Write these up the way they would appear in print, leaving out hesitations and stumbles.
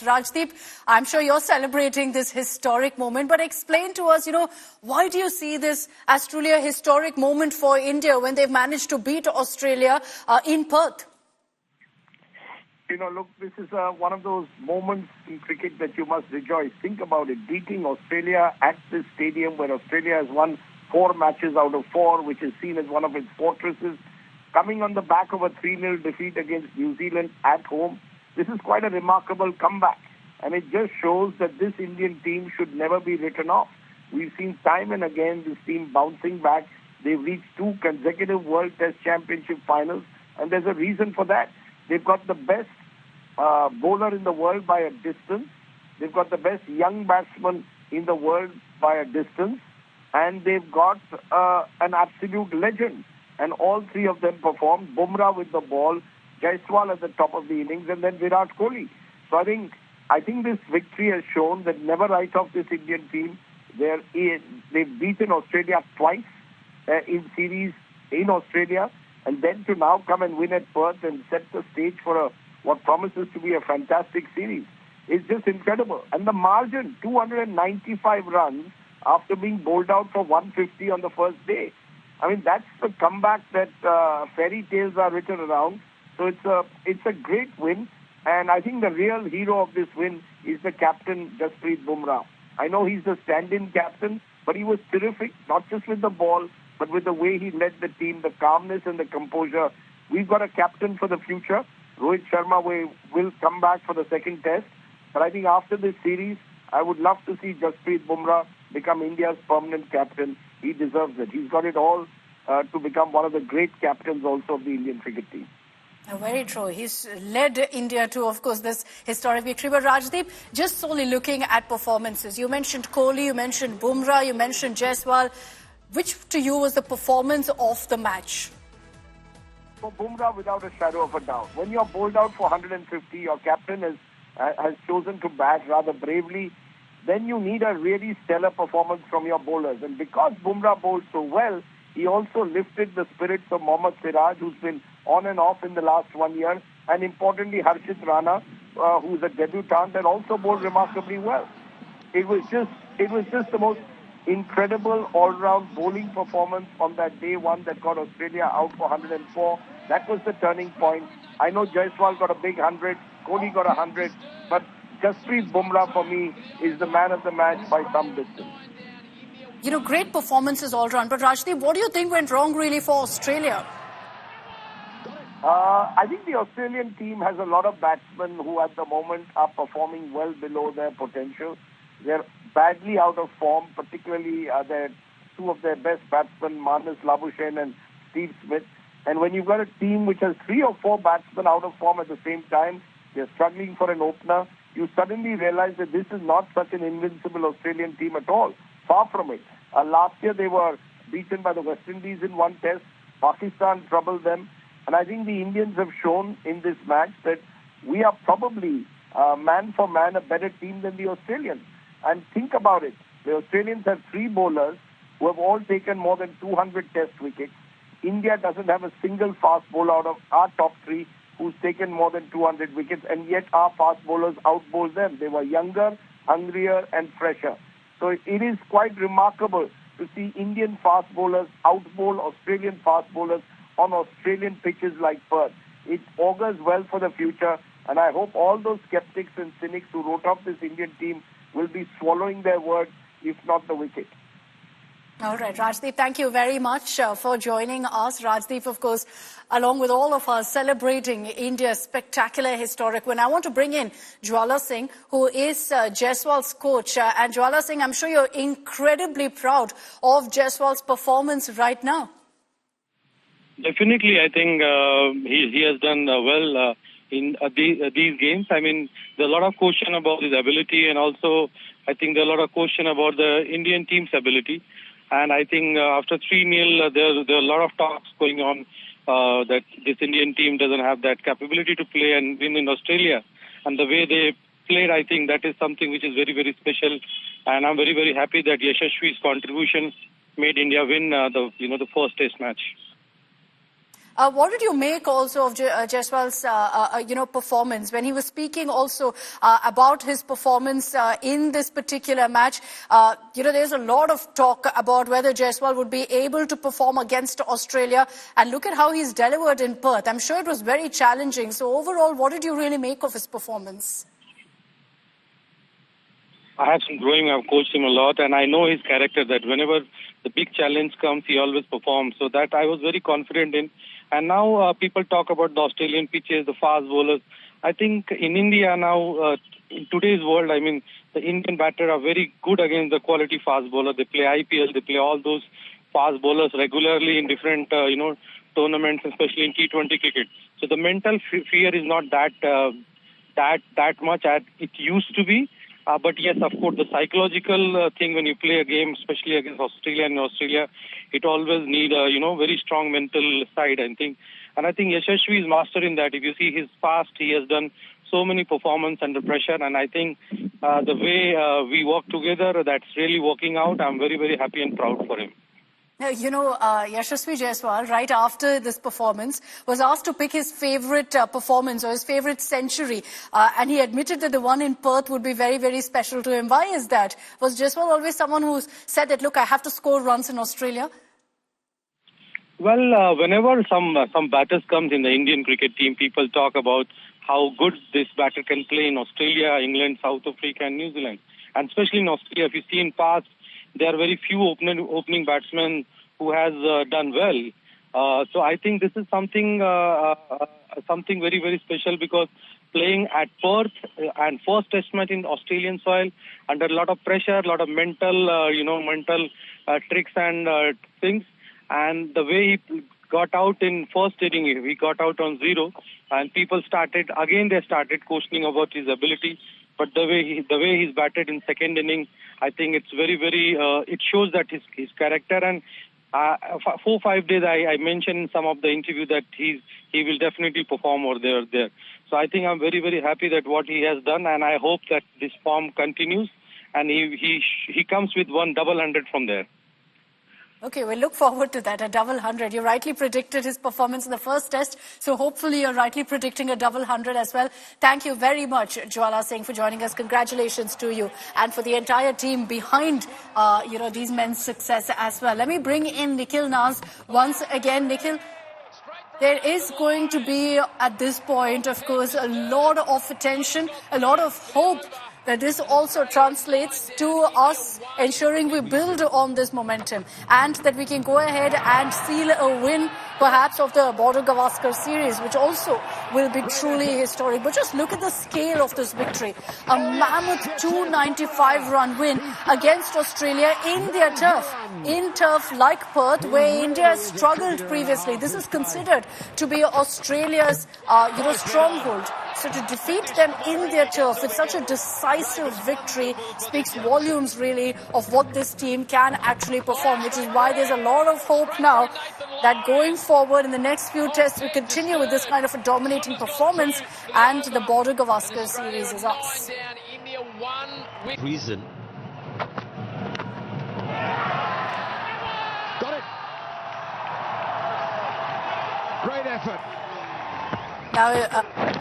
Rajdeep, I'm sure you're celebrating this historic moment, but explain to us, why do you see this as truly a historic moment for India when they've managed to beat Australia in Perth? Look, this is one of those moments in cricket that you must rejoice. Think about it, beating Australia at this stadium where Australia has won 4 matches out of 4, which is seen as one of its fortresses, coming on the back of a 3-0 defeat against New Zealand at home. This is quite a remarkable comeback, and it just shows that this Indian team should never be written off. We've seen time and again this team bouncing back. They've reached 2 consecutive World Test Championship finals, and there's a reason for that. They've got the best bowler in the world by a distance. They've got the best young batsman in the world by a distance. And they've got an absolute legend. And all 3 of them performed. Bumrah with the ball, Jaiswal at the top of the innings, and then Virat Kohli. So I think this victory has shown that never write off this Indian team. They've beaten Australia twice in series in Australia. And then to now come and win at Perth and set the stage for what promises to be a fantastic series. It's just incredible. And the margin, 295 runs after being bowled out for 150 on the first day. That's the comeback that fairy tales are written around. So it's a great win. And I think the real hero of this win is the captain, Jaspreet Bumrah. I know he's the stand-in captain, but he was terrific, not just with the ball, but with the way he led the team, the calmness and the composure. We've got a captain for the future. Rohit Sharma will come back for the second test. But I think after this series, I would love to see Jaspreet Bumrah become India's permanent captain. He deserves it. He's got it all to become one of the great captains also of the Indian cricket team. Very true. He's led India to, of course, this historic victory. But Rajdeep, just solely looking at performances, you mentioned Kohli, you mentioned Bumrah, you mentioned Jaiswal. Which to you was the performance of the match? For Bumrah, without a shadow of a doubt. When you're bowled out for 150, your captain has chosen to bat rather bravely, then you need a really stellar performance from your bowlers. And because Bumrah bowled so well, he also lifted the spirits of Mohammad Siraj, who's been on and off in the last 1 year, and importantly Harshit Rana, who's a debutant and also bowled remarkably well. It was just the most incredible all-round bowling performance on that day 1 that got Australia out for 104. That was the turning point. I know Jaiswal got a big 100, Kohli got 100, but Jaspreet Bumrah for me is the man of the match by some distance. Great performances all round. But Rajdeep, what do you think went wrong really for Australia? I think the Australian team has a lot of batsmen who at the moment are performing well below their potential. They're badly out of form, particularly 2 of their best batsmen, Marnus Labuschagne and Steve Smith. And when you've got a team which has 3 or 4 batsmen out of form at the same time, they're struggling for an opener, you suddenly realize that this is not such an invincible Australian team at all. Far from it. Last year they were beaten by the West Indies in 1 test. Pakistan troubled them. And I think the Indians have shown in this match that we are probably, man for man, a better team than the Australians. And think about it. The Australians have 3 bowlers who have all taken more than 200 test wickets. India doesn't have a single fast bowler out of our top 3 who's taken more than 200 wickets, and yet our fast bowlers outbowled them. They were younger, hungrier and fresher. So it is quite remarkable to see Indian fast bowlers outbowl Australian fast bowlers on Australian pitches like Perth. It augurs well for the future, and I hope all those skeptics and cynics who wrote off this Indian team will be swallowing their words, if not the wicket. All right, Rajdeep, thank you very much for joining us. Rajdeep, of course, along with all of us, celebrating India's spectacular historic win. I want to bring in Jwala Singh, who is Jaiswal's coach. And Jwala Singh, I'm sure you're incredibly proud of Jaiswal's performance right now. Definitely, I think he has done well in these games. I mean, there's a lot of question about his ability, and also I think there's a lot of question about the Indian team's ability. And I think after 3-0, there are a lot of talks going on that this Indian team doesn't have that capability to play and win in Australia. And the way they played, I think that is something which is very, very special. And I'm very, very happy that Yashaswi's contribution made India win the first test match. What did you make also of Jaiswal's, performance when he was speaking also about his performance in this particular match? There's a lot of talk about whether Jaiswal would be able to perform against Australia, and look at how he's delivered in Perth. I'm sure it was very challenging. So overall, what did you really make of his performance? I have some growing. I've coached him a lot, and I know his character that whenever the big challenge comes, he always performs. So that I was very confident in. And now people talk about the Australian pitches, the fast bowlers. I think in India now, in today's world, I mean, the Indian batters are very good against the quality fast bowler. They play IPL, they play all those fast bowlers regularly in different, tournaments, especially in T20 cricket. So the mental fear is not that much as it used to be. But yes, of course, the psychological thing when you play a game, especially against Australia and Australia, it always need a very strong mental side, I think. And I think Yashaswi is master in that. If you see his past, he has done so many performances under pressure, and I think the way we work together, that's really working out. I'm very, very happy and proud for him. Yashaswi Jaiswal, right after this performance, was asked to pick his favourite performance or his favourite century. And he admitted that the one in Perth would be very, very special to him. Why is that? Was Jaiswal always someone who said that, look, I have to score runs in Australia? Well, whenever some batters comes in the Indian cricket team, people talk about how good this batter can play in Australia, England, South Africa and New Zealand. And especially in Australia, if you see in past, there are very few opening batsmen who has done well. So I think this is something very, very special, because playing at Perth and first test match in Australian soil under a lot of pressure, a lot of mental tricks and things. And the way he got out in first inning, he got out on 0, and people started questioning about his ability. But the way he's batted in second inning, I think it's very, very. It shows that his character. And 4-5 days, I mentioned in some of the interview that he will definitely perform over there. So I think I'm very, very happy that what he has done, and I hope that this form continues, and he comes with one double 100 from there. Okay, we'll look forward to that, a double 100. You rightly predicted his performance in the first test, so hopefully you're rightly predicting a double 100 as well. Thank you very much, Jwala Singh, for joining us. Congratulations to you and for the entire team behind, these men's success as well. Let me bring in Nikhil Naz once again. Nikhil, there is going to be, at this point, of course, a lot of attention, a lot of hope that this also translates to us ensuring we build on this momentum and that we can go ahead and seal a win perhaps of the Border-Gavaskar series, which also will be truly historic. But just look at the scale of this victory. A mammoth 295-run win against Australia in their turf. In turf like Perth, where India struggled previously. This is considered to be Australia's, stronghold. So to defeat them in their turf with such a decisive victory speaks volumes really of what this team can actually perform, which is why there's a lot of hope now that going forward in the next few tests we continue with this kind of a dominating performance, and the Border-Gavaskar series is us. Reason. Got it. Great effort. Now,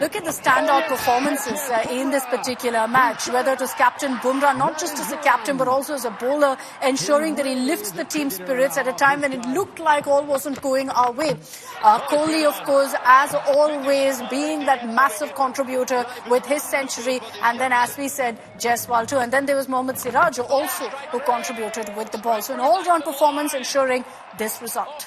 look at the standout performances in this particular match, whether it was Captain Bumrah, not just as a captain, but also as a bowler, ensuring that he lifts the team's spirits at a time when it looked like all wasn't going our way. Kohli, of course, as always, being that massive contributor with his century. And then, as we said, Jaiswal too. And then there was Mohammad Siraj also, who contributed with the ball. So an all-round performance ensuring this result.